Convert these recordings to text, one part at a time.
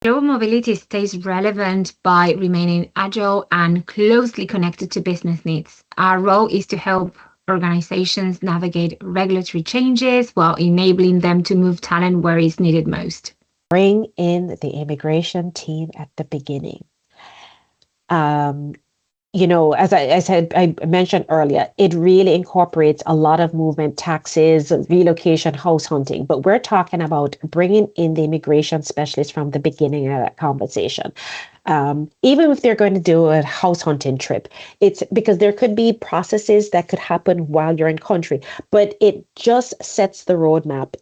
Global mobility stays relevant by remaining agile and closely connected to business needs. Our role is to help organizations navigate regulatory changes while enabling them to move talent where it's needed most. Bring in the immigration team at the beginning. As I mentioned earlier, it really incorporates a lot of movement, taxes, relocation, house hunting. But we're talking about bringing in the immigration specialist from the beginning of that conversation. Even if they're going to do a house hunting trip, it's because there could be processes that could happen while you're in country, but it just sets the roadmap.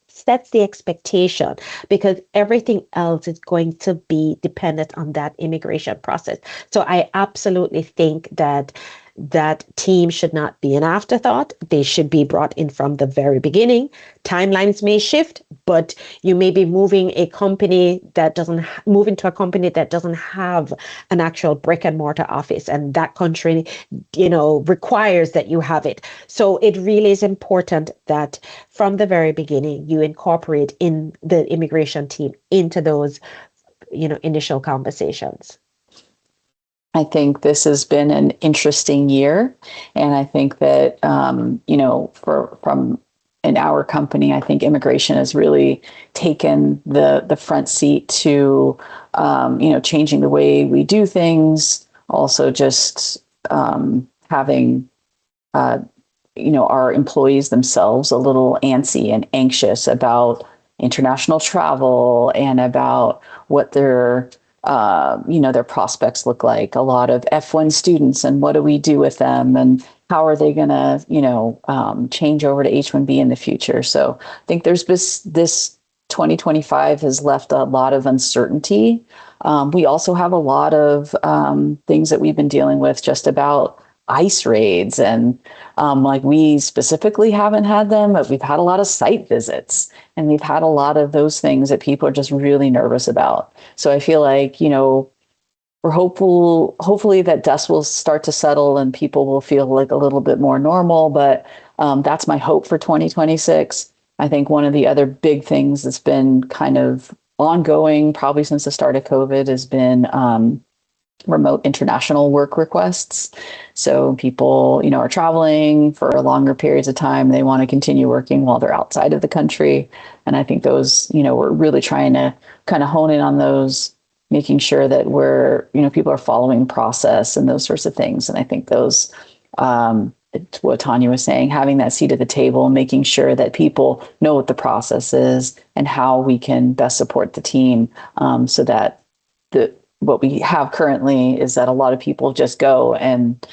Sets the expectation because everything else is going to be dependent on that immigration process. So I absolutely think that team should not be an afterthought. They should be brought in from the very beginning. Timelines may shift, but you may be moving into a company that doesn't have an actual brick and mortar office, and that country, requires that you have it. So it really is important that from the very beginning you incorporate in the immigration team into those, initial conversations. I think this has been an interesting year, and I think that from in our company, I think immigration has really taken the front seat to changing the way we do things. Also, just having our employees themselves a little antsy and anxious about international travel and about what their prospects look like. A lot of F1 students, and what do we do with them, and how are they going to, change over to H-1B in the future? So I think there's this 2025 has left a lot of uncertainty. We also have a lot of things that we've been dealing with just about ICE raids, and we specifically haven't had them, but we've had a lot of site visits, and we've had a lot of those things that people are just really nervous about. So I feel like, we're hopefully that dust will start to settle and people will feel like a little bit more normal, but that's my hope for 2026. I think one of the other big things that's been kind of ongoing probably since the start of COVID has been remote international work requests. So people, are traveling for longer periods of time. They want to continue working while they're outside of the country. And I think those, we're really trying to kind of hone in on those, making sure that people are following process and those sorts of things. And I think those, it's what Tanya was saying, having that seat at the table, making sure that people know what the process is and how we can best support the team, so that what we have currently is that a lot of people just go and,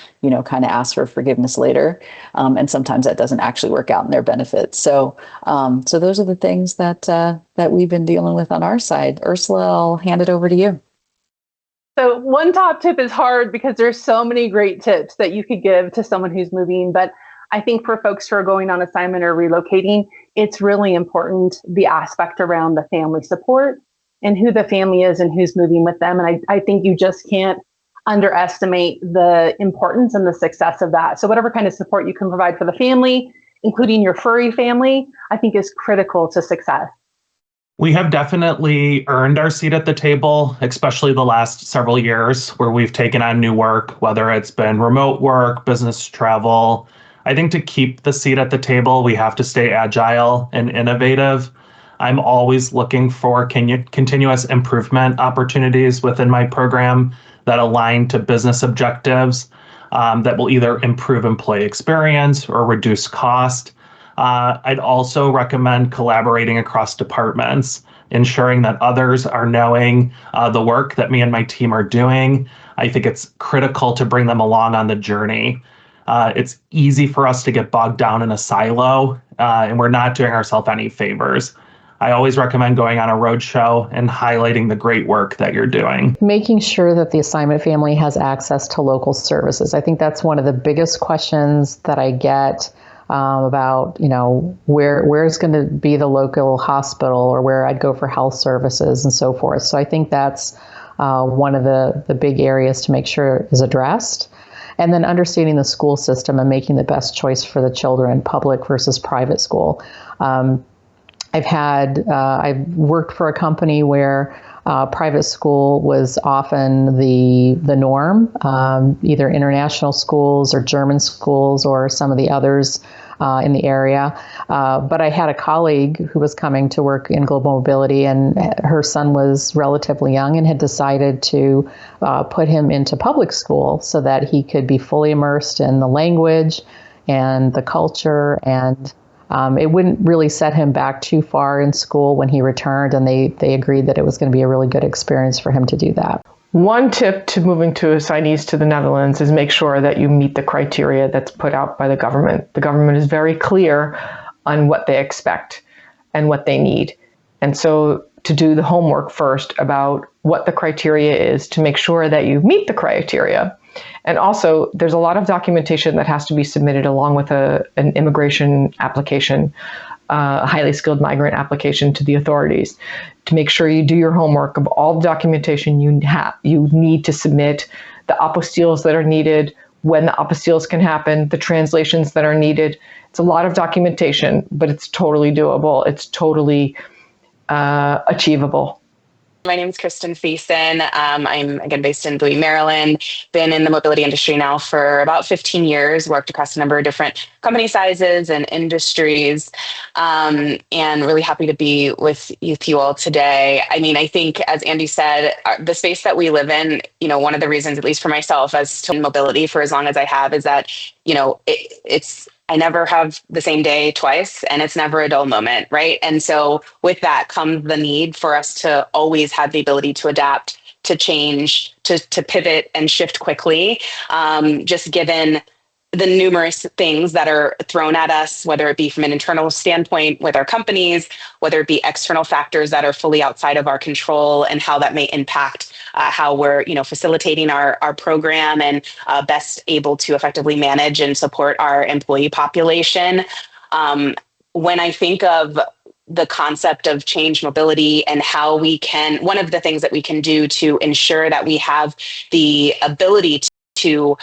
kind of ask for forgiveness later. And sometimes that doesn't actually work out in their benefit. So those are the things that we've been dealing with on our side. Ursula, I'll hand it over to you. So one top tip is hard because there's so many great tips that you could give to someone who's moving. But I think for folks who are going on assignment or relocating, it's really important, the aspect around the family support and who the family is and who's moving with them. And I think you just can't underestimate the importance and the success of that. So whatever kind of support you can provide for the family, including your furry family, I think is critical to success. We have definitely earned our seat at the table, especially the last several years where we've taken on new work, whether it's been remote work, business travel. I think to keep the seat at the table, we have to stay agile and innovative. I'm always looking for continuous improvement opportunities within my program that align to business objectives that will either improve employee experience or reduce cost. I'd also recommend collaborating across departments, ensuring that others are knowing the work that me and my team are doing. I think it's critical to bring them along on the journey. It's easy for us to get bogged down in a silo, and we're not doing ourselves any favors. I always recommend going on a roadshow and highlighting the great work that you're doing. Making sure that the assignment family has access to local services. I think that's one of the biggest questions that I get about, where's going to be the local hospital or where I'd go for health services and so forth. So I think that's one of the big areas to make sure is addressed. And then understanding the school system and making the best choice for the children, public versus private school. I've worked for a company where private school was often the norm, either international schools or German schools or some of the others in the area. But I had a colleague who was coming to work in global mobility, and her son was relatively young and had decided to put him into public school so that he could be fully immersed in the language and the culture, and it wouldn't really set him back too far in school when he returned, and they agreed that it was going to be a really good experience for him to do that. One tip to moving to assignees to the Netherlands is make sure that you meet the criteria that's put out by the government. The government is very clear on what they expect and what they need. And so to do the homework first about what the criteria is to make sure that you meet the criteria. And also, there's a lot of documentation that has to be submitted along with an immigration application, a highly skilled migrant application to the authorities, to make sure you do your homework of all the documentation you need to submit, the apostilles that are needed, when the apostilles can happen, the translations that are needed. It's a lot of documentation, but it's totally doable. It's totally achievable. My name is Kristen Faison. I'm, again, based in Bowie, Maryland. Been in the mobility industry now for about 15 years, worked across a number of different company sizes and industries, and really happy to be with you all today. I mean, I think, as Andy said, the space that we live in, one of the reasons, at least for myself, as to mobility for as long as I have, is that, I never have the same day twice, and it's never a dull moment, right? And so with that comes the need for us to always have the ability to adapt, to change, to pivot and shift quickly, just given the numerous things that are thrown at us, whether it be from an internal standpoint with our companies, whether it be external factors that are fully outside of our control, and how that may impact how we're, facilitating our program and best able to effectively manage and support our employee population. When I think of the concept of change mobility and how one of the things that we can do to ensure that we have the ability to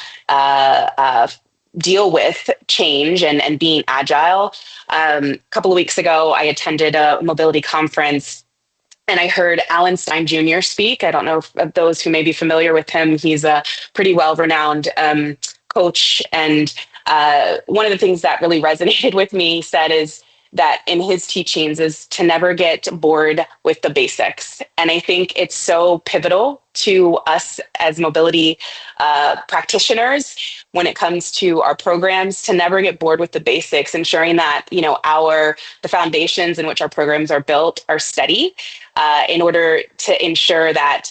deal with change and being agile. A couple of weeks ago, I attended a mobility conference, and I heard Alan Stein Jr. speak. I don't know if those who may be familiar with him. He's a pretty well-renowned coach. And one of the things that really resonated with me, he said, is that in his teachings is to never get bored with the basics. And I think it's so pivotal to us as mobility practitioners when it comes to our programs, to never get bored with the basics, ensuring that, the foundations in which our programs are built are steady, in order to ensure that,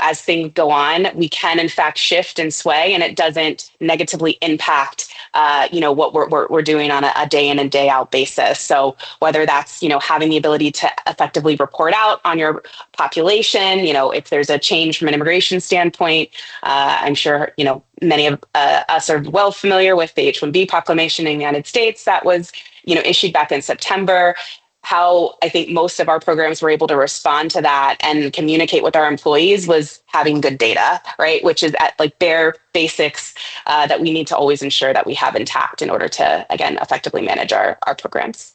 as things go on, we can in fact shift and sway, and it doesn't negatively impact, what we're doing on a day in and day out basis. So whether that's, having the ability to effectively report out on your population, if there's a change from an immigration standpoint, I'm sure, many of us are well familiar with the H-1B proclamation in the United States that was, issued back in September. How I think most of our programs were able to respond to that and communicate with our employees was having good data, right? Which is at bare basics that we need to always ensure that we have intact in order to, again, effectively manage our programs.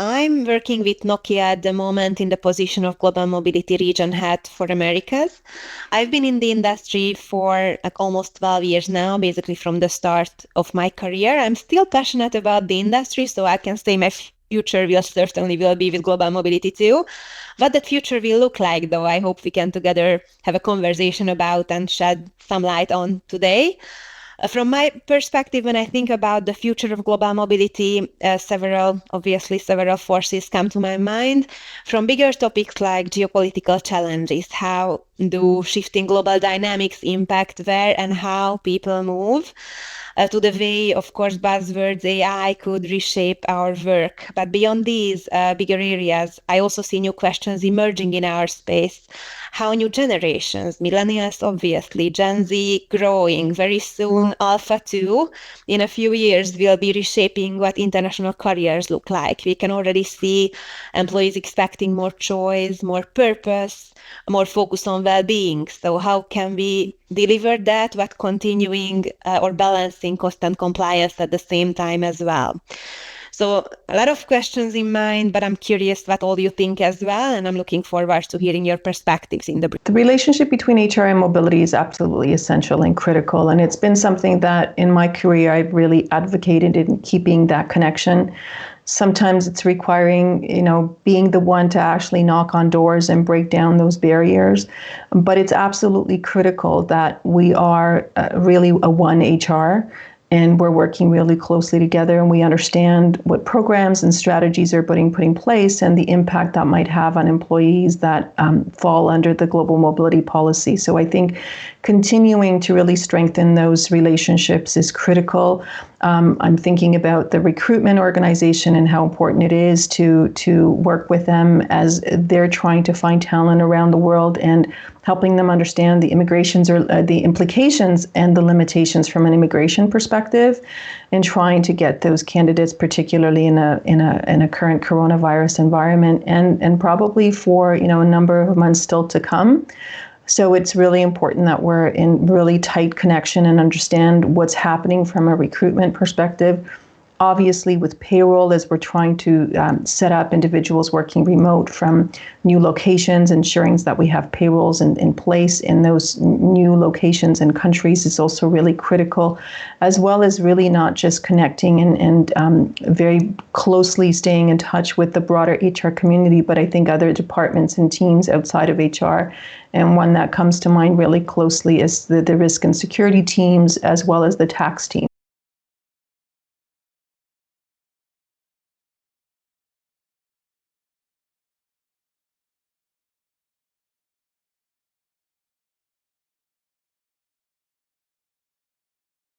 I'm working with Nokia at the moment in the position of Global Mobility Region Head for Americas. I've been in the industry for almost 12 years now, basically from the start of my career. I'm still passionate about the industry, so I can say my future certainly will be with global mobility too. What that future will look like, though, I hope we can together have a conversation about and shed some light on today. From my perspective, when I think about the future of global mobility, several forces come to my mind. From bigger topics like geopolitical challenges, how do shifting global dynamics impact where and how people move? To the way, of course, buzzwords AI could reshape our work. But beyond these bigger areas, I also see new questions emerging in our space. How new generations, millennials obviously, Gen Z growing, very soon Alpha 2, in a few years will be reshaping what international careers look like. We can already see employees expecting more choice, more purpose, more focus on well-being. So how can we deliver that while continuing or balancing cost and compliance at the same time as well? So a lot of questions in mind, but I'm curious what all you think as well, and I'm looking forward to hearing your perspectives in the. The relationship between HR and mobility is absolutely essential and critical, and it's been something that in my career I've really advocated in keeping that connection. Sometimes it's requiring, being the one to actually knock on doors and break down those barriers. But it's absolutely critical that we are really a one HR, and we're working really closely together, and we understand what programs and strategies are putting in place and the impact that might have on employees that fall under the global mobility policy. So I think continuing to really strengthen those relationships is critical. I'm thinking about the recruitment organization and how important it is to work with them as they're trying to find talent around the world, and helping them understand the immigrations or the implications and the limitations from an immigration perspective, and trying to get those candidates, particularly in a current coronavirus environment, and probably for a number of months still to come. So it's really important that we're in really tight connection and understand what's happening from a recruitment perspective. Obviously, with payroll, as we're trying to set up individuals working remote from new locations, ensuring that we have payrolls in place in those new locations and countries is also really critical, as well as really not just connecting and very closely staying in touch with the broader HR community, but I think other departments and teams outside of HR. And one that comes to mind really closely is the risk and security teams, as well as the tax team.